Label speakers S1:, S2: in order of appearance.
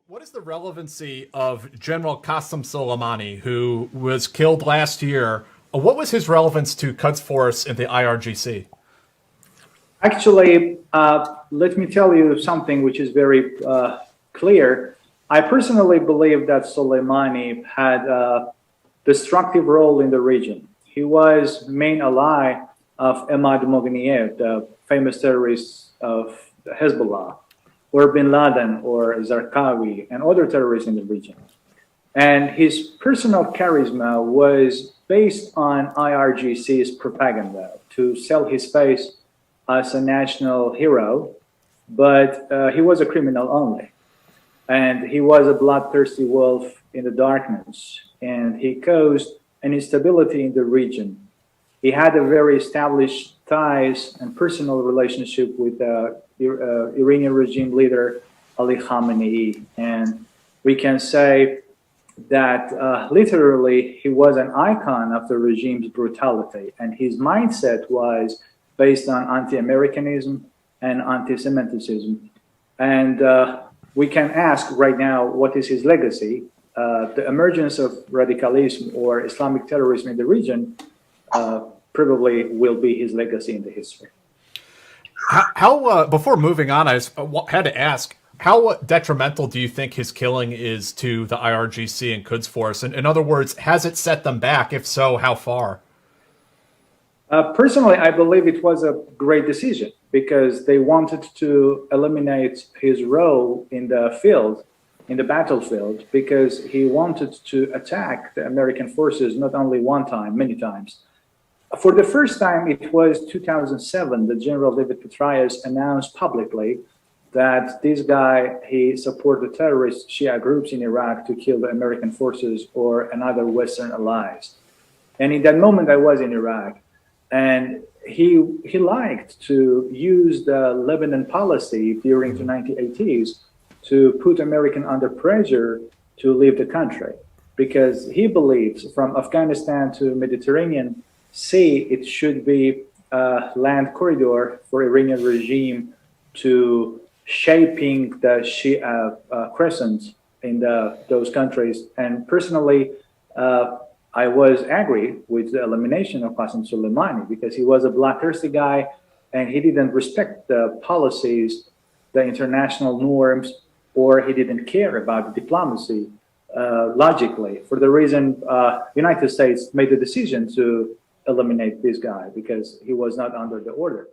S1: What is the relevancy of General Qasem Soleimani, who was killed last year? What was his relevance to Quds Force in the IRGC?
S2: Actually, let me tell you something which is very clear. I personally believe that Soleimani had a destructive role in the region. He was main ally of Ahmad Mogheniev, the famous terrorist of Hezbollah, or bin Laden, or Zarqawi, and other terrorists in the region. And his personal charisma was based on IRGC's propaganda to sell his face as a national hero, but he was a criminal only. And he was a bloodthirsty wolf in the darkness, and he caused an instability in the region. He had a very established ties and personal relationship with the Iranian regime leader Ali Khamenei, and we can say that literally he was an icon of the regime's brutality, and his mindset was based on anti-Americanism and anti-Semitism. And we can ask right now, what is his legacy? The emergence of radicalism or Islamic terrorism in the region probably will be his legacy in the history.
S1: How before moving on, I just had to ask, how detrimental do you think his killing is to the IRGC and Quds Force? In other words, has it set them back? If so, how far?
S2: Personally, I believe it was a great decision because they wanted to eliminate his role in the field, in the battlefield, because he wanted to attack the American forces not only one time, many times. For the first time, it was 2007, that General David Petraeus announced publicly that this guy, he supported terrorist Shia groups in Iraq to kill the American forces or another Western allies. And in that moment, I was in Iraq. And he liked to use the Lebanon policy during the 1980s to put American under pressure to leave the country, because he believes from Afghanistan to Mediterranean Sea, it should be a land corridor for Iranian regime to shaping the Shia crescent in those countries. And personally, I was angry with the elimination of Qasem Soleimani because he was a bloodthirsty guy and he didn't respect the policies, the international norms, or he didn't care about the diplomacy logically. For the reason United States made the decision to eliminate this guy because he was not under the order.